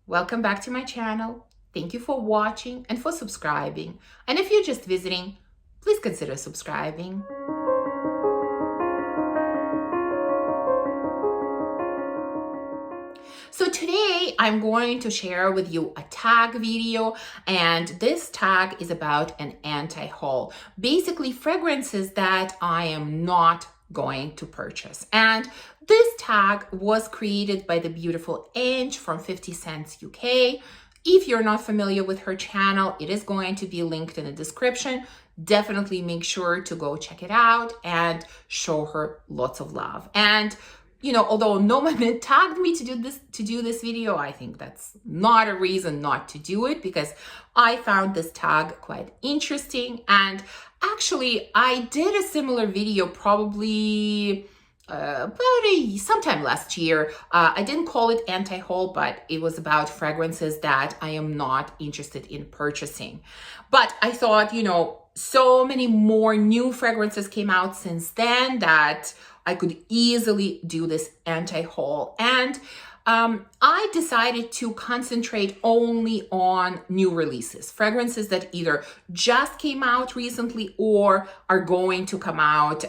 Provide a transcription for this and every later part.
Welcome back to my channel. Thank you for watching and for subscribing. And if you're just visiting, please consider subscribing. So today I'm going to share with you a tag video, and this tag is about an anti-haul. Basically fragrances that I am not going to purchase. And this tag was created by the beautiful Ange from 50 Cents UK. If you're not familiar with her channel, it is going to be linked in the description. Definitely make sure to go check it out and show her lots of love. And although no one tagged me to do this video, I think that's not a reason not to do it, because I found this tag quite interesting. And actually, I did a similar video probably sometime last year. I didn't call it anti-haul, but it was about fragrances that I am not interested in purchasing. But I thought, so many more new fragrances came out since then that I could easily do this anti-haul. And I decided to concentrate only on new releases, fragrances that either just came out recently or are going to come out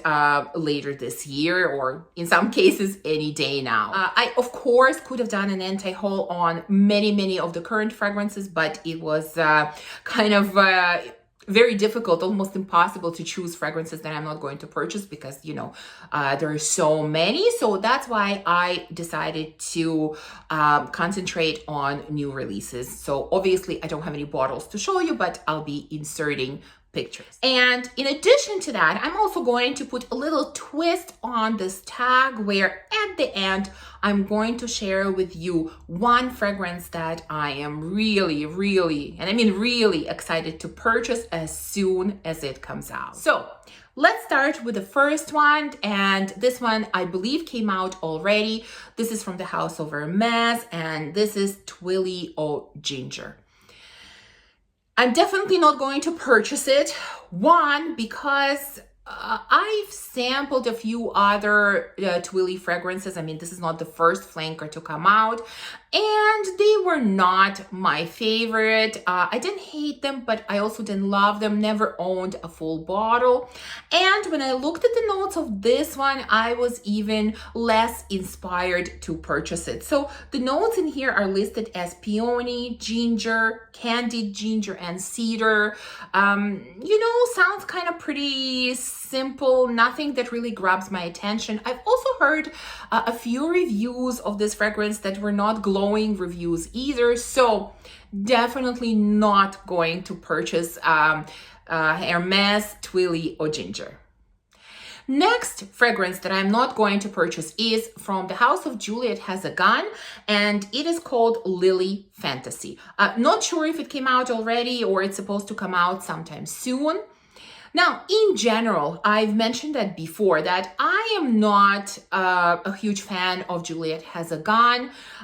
later this year, or in some cases any day now. I, of course, could have done an anti-haul on many of the current fragrances, but it was kind of very difficult, almost impossible to choose fragrances that I'm not going to purchase, because there are so many. So that's why I decided to concentrate on new releases. So obviously I don't have any bottles to show you, but I'll be inserting pictures. And in addition to that, I'm also going to put a little twist on this tag, where at the end I'm going to share with you one fragrance that I am really, and I mean really excited to purchase as soon as it comes out. So let's start with the first one, and this one I believe came out already. This is from the house of Hermes, and this is Twilio Ginger. I'm definitely not going to purchase it. One, because I've sampled a few other Twilly fragrances. I mean, this is not the first flanker to come out, and they were not my favorite. I didn't hate them, but I also didn't love them. Never owned a full bottle. And when I looked at the notes of this one, I was even less inspired to purchase it. So the notes in here are listed as peony, ginger, candied ginger, and cedar. Sounds kind of pretty simple, nothing that really grabs my attention. I've also heard a few reviews of this fragrance that were not glowing reviews either, so definitely not going to purchase Hermes Twilio Ginger. Next fragrance that I'm not going to purchase is from the house of Juliette Has, and it is called Lily Fantasy. Not sure if it came out already or it's supposed to come out sometime soon. Now, in general, I've mentioned that before, that I am not a huge fan of Juliette Has.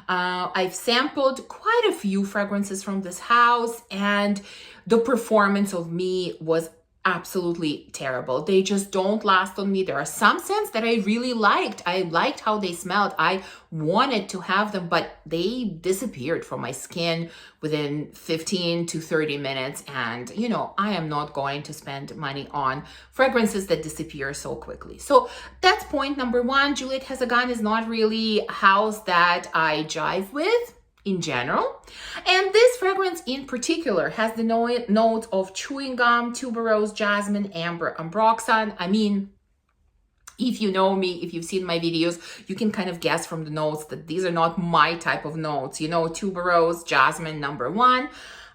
I've sampled quite a few fragrances from this house, and the performance of me was absolutely terrible. They just don't last on me. There are some scents that I really liked. I liked how they smelled. I wanted to have them, but they disappeared from my skin within 15 to 30 minutes. And, I am not going to spend money on fragrances that disappear so quickly. So that's point number one. Juliette Has is not really a house that I jive with in general. And this fragrance in particular has the notes of chewing gum, tuberose, jasmine, amber, ambroxan. I mean, if you know me, if you've seen my videos, you can kind of guess from the notes that these are not my type of notes. Tuberose, jasmine, number one.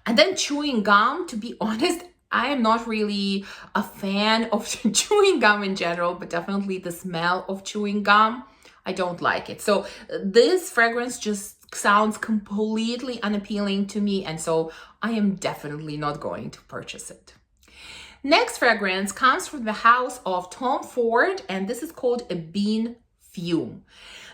And then chewing gum, to be honest, I am not really a fan of chewing gum in general, but definitely the smell of chewing gum, I don't like it. So this fragrance just sounds completely unappealing to me, and so I am definitely not going to purchase it. Next fragrance comes from the house of Tom Ford, and this is called a Bean Fume.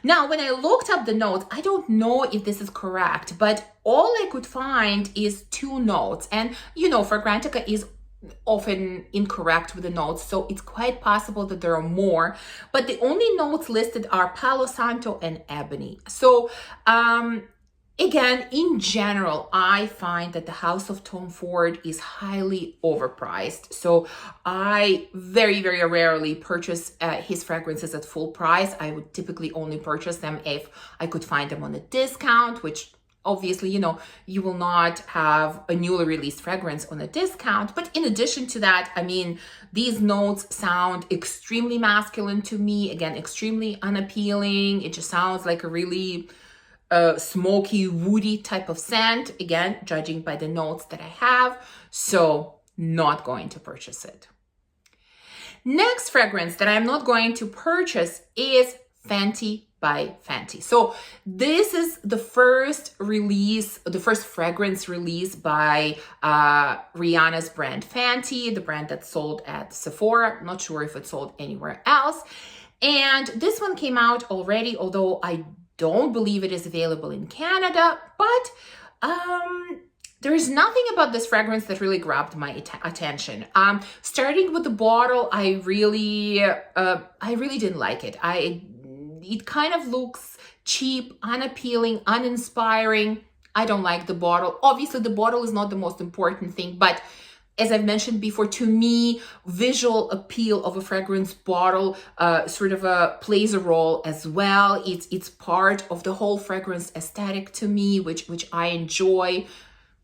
Now, when I looked up the notes, I don't know if this is correct, but all I could find is 2 notes. And Fragrantica is often incorrect with the notes, so it's quite possible that there are more, but the only notes listed are Palo Santo and Ebene. So Again, in general, I find that the House of Tom Ford is highly overpriced. So I very, very rarely purchase his fragrances at full price. I would typically only purchase them if I could find them on a discount, which obviously, you will not have a newly released fragrance on a discount. But in addition to that, I mean, these notes sound extremely masculine to me. Again, extremely unappealing. It just sounds like a really smoky, woody type of scent, again, judging by the notes that I have, so not going to purchase it. Next fragrance that I'm not going to purchase is Fenty by Fenty. So this is the first release, the first fragrance release by Rihanna's brand Fenty, the brand that's sold at Sephora. I'm not sure if it's sold anywhere else. And this one came out already, although I don't believe it is available in Canada, but there is nothing about this fragrance that really grabbed my attention. Starting with the bottle, I really didn't like it. It kind of looks cheap, unappealing, uninspiring. I don't like the bottle. Obviously, the bottle is not the most important thing, but as I've mentioned before, to me, visual appeal of a fragrance bottle plays a role as well. It's part of the whole fragrance aesthetic to me, which I enjoy.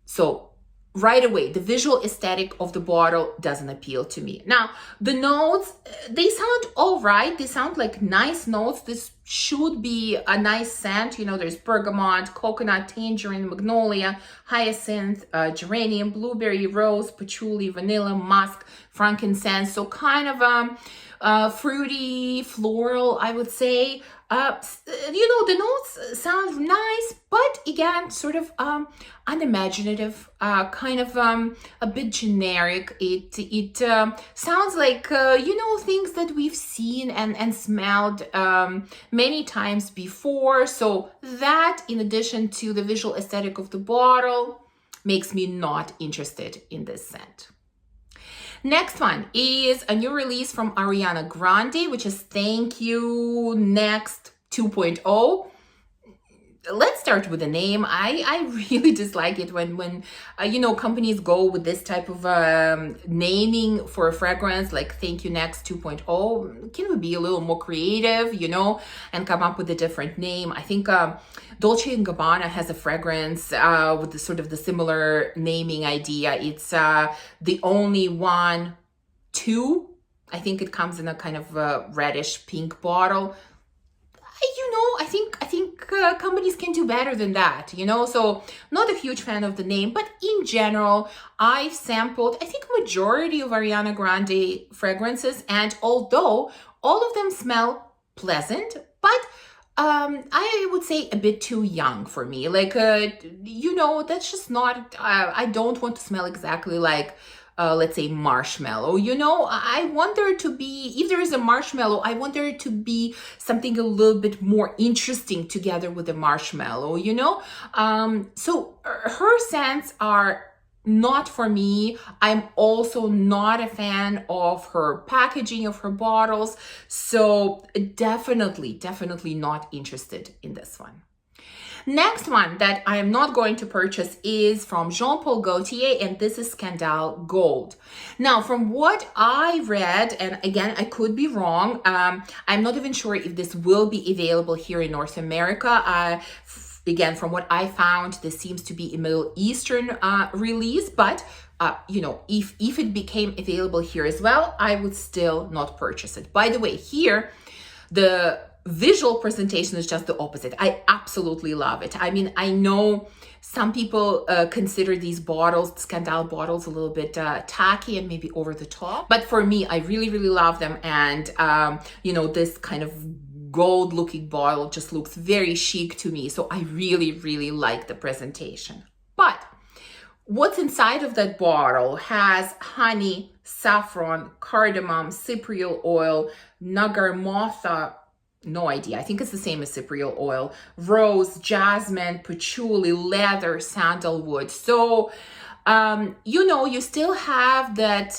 So right away, the visual aesthetic of the bottle doesn't appeal to me. Now, the notes, they sound all right. They sound like nice notes. This should be a nice scent. There's bergamot, coconut, tangerine, magnolia, hyacinth, geranium, blueberry, rose, patchouli, vanilla, musk, frankincense. So kind of fruity, floral, I would say. The notes sound nice, but again, sort of unimaginative, kind of a bit generic. It sounds like things that we've seen and smelled many times before. So that, in addition to the visual aesthetic of the bottle, makes me not interested in this scent. Next one is a new release from Ariana Grande, which is Thank You Next 2.0. Let's start with the name. I really dislike it when companies go with this type of naming for a fragrance, like Thank You Next 2.0. Can we be a little more creative, and come up with a different name? I think Dolce & Gabbana has a fragrance with the similar naming idea. It's The Only One 2. I think it comes in a kind of reddish pink bottle. I think companies can do better than that, so not a huge fan of the name, but in general, I've sampled, I think, majority of Ariana Grande fragrances, and although all of them smell pleasant, but I would say a bit too young for me. Like, that's just not, I don't want to smell exactly like, let's say, marshmallow. I want there to be, if there is a marshmallow, I want there to be something a little bit more interesting together with the marshmallow, So her scents are not for me. I'm also not a fan of her packaging of her bottles. So definitely not interested in this one. Next one that I am not going to purchase is from Jean Paul Gaultier, and this is Scandal Gold. Now, from what I read, and again, I could be wrong, I'm not even sure if this will be available here in North America. Again, from what I found, this seems to be a Middle Eastern release, but if it became available here as well, I would still not purchase it. By the way, here, the visual presentation is just the opposite. I absolutely love it. I mean, I know some people consider these bottles, Scandal bottles, a little bit tacky and maybe over the top. But for me, I really love them. And, this kind of gold looking bottle just looks very chic to me. So I really like the presentation. But what's inside of that bottle has honey, saffron, cardamom, cypriol oil, nagarmotha, no idea. I think it's the same as cypriol oil, rose, jasmine, patchouli, leather, sandalwood. So You know, you still have that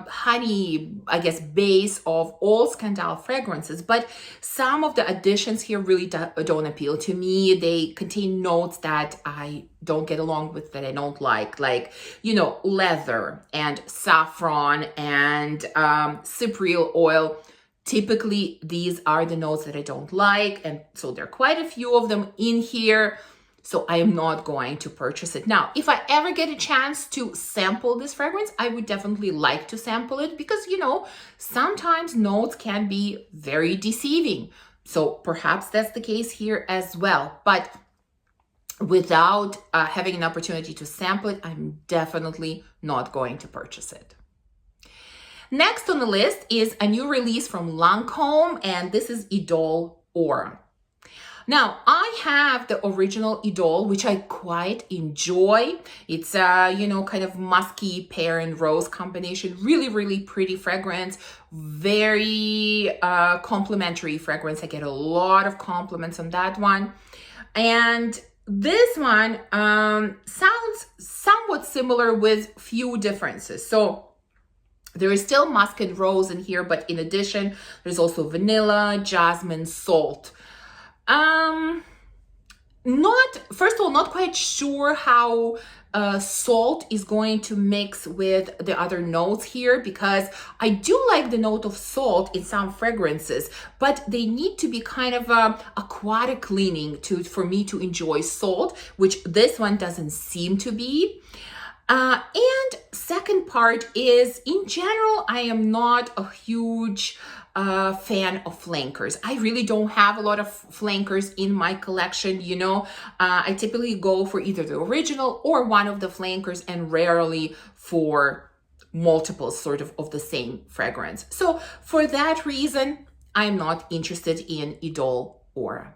honey, I guess, base of all Scandal fragrances, but some of the additions here really don't appeal to me. They contain notes that I don't get along with, that I don't like, you know, leather and saffron and cypriol oil. Typically, these are the notes that I don't like, and so there are quite a few of them in here. So I am not going to purchase it. Now, if I ever get a chance to sample this fragrance, I would definitely like to sample it because, you know, sometimes notes can be very deceiving. So perhaps that's the case here as well. But without having an opportunity to sample it, I'm definitely not going to purchase it. Next on the list is a new release from Lancome, and this is Idole Aura. Now, I have the original Idole, which I quite enjoy. It's a, you know, kind of musky pear and rose combination. Really, really pretty fragrance. Very complimentary fragrance. I get a lot of compliments on that one. And this one sounds somewhat similar with few differences. So there is still musk and rose in here, but in addition, there's also vanilla, jasmine, salt. First of all, not quite sure how salt is going to mix with the other notes here, because I do like the note of salt in some fragrances, but they need to be kind of aquatic leaning for me to enjoy salt, which this one doesn't seem to be. And second part is, in general, I am not a huge fan of flankers. I really don't have a lot of flankers in my collection, you know. I typically go for either the original or one of the flankers, and rarely for multiples sort of the same fragrance. So for that reason, I'm not interested in Idole Aura.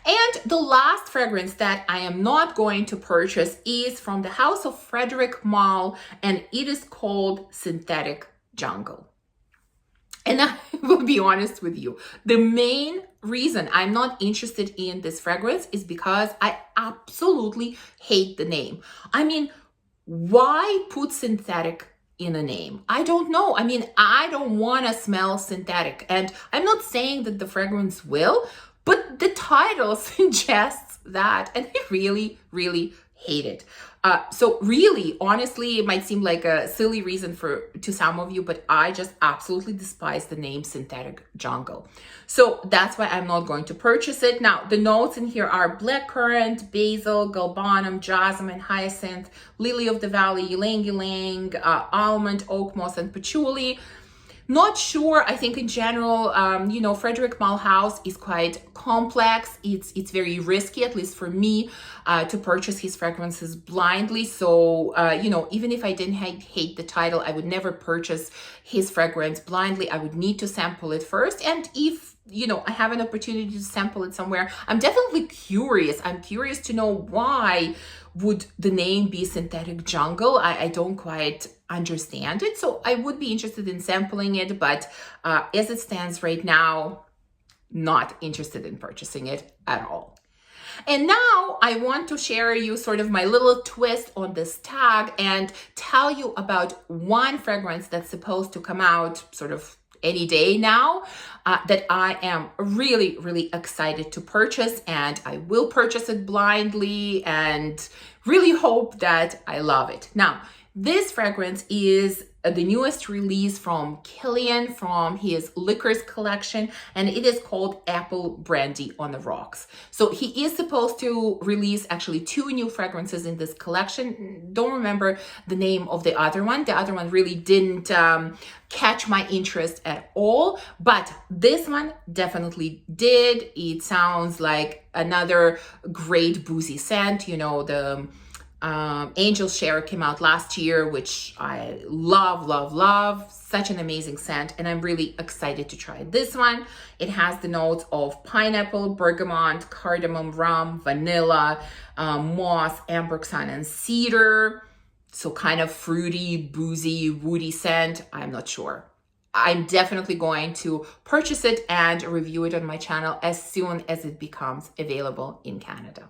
And the last fragrance that I am not going to purchase is from the house of Frederic Malle, and it is called Synthetic Jungle. And I will be honest with you, the main reason I'm not interested in this fragrance is because I absolutely hate the name. I mean, why put synthetic in a name? I don't know. I mean, I don't want to smell synthetic, and I'm not saying that the fragrance will, but the title suggests that, and I really, really hate it. So really, honestly, it might seem like a silly reason to some of you, but I just absolutely despise the name Synthetic Jungle. So that's why I'm not going to purchase it. Now, the notes in here are blackcurrant, basil, galbanum, jasmine, hyacinth, lily of the valley, ylang-ylang, almond, oak moss, and patchouli. Not sure. I think in general, you know, Frederic Malle house is quite complex. It's very risky, at least for me, to purchase his fragrances blindly. So, you know, even if I didn't hate the title, I would never purchase his fragrance blindly. I would need to sample it first. And if, you know, I have an opportunity to sample it somewhere, I'm definitely curious. I'm curious to know why would the name be Synthetic Jungle. I don't quite understand it, so I would be interested in sampling it, but as it stands right now, not interested in purchasing it at all. And now I want to share you sort of my little twist on this tag and tell you about one fragrance that's supposed to come out sort of any day now, that I am really, really excited to purchase, and I will purchase it blindly and really hope that I love it. Now, this fragrance is the newest release from Kilian from his Licorice collection, and it is called Apple Brandy on the Rocks. So he is supposed to release actually 2 new fragrances in this collection. Don't remember the name of the other one. The other one really didn't catch my interest at all, but this one definitely did. It sounds like another great boozy scent. You know, the Angel Share came out last year, which I love, love, love. Such an amazing scent, and I'm really excited to try this one. It has the notes of pineapple, bergamot, cardamom, rum, vanilla, moss, ambroxan, and cedar. So kind of fruity, boozy, woody scent. I'm not sure. I'm definitely going to purchase it and review it on my channel as soon as it becomes available in Canada.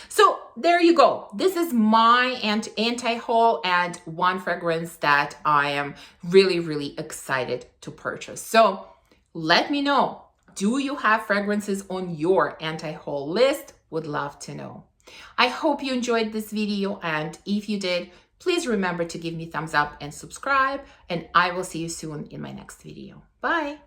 So there you go. This is my anti-haul and one fragrance that I am really, really excited to purchase. So let me know, do you have fragrances on your anti-haul list? Would love to know. I hope you enjoyed this video, and if you did, please remember to give me thumbs up and subscribe, and I will see you soon in my next video. Bye.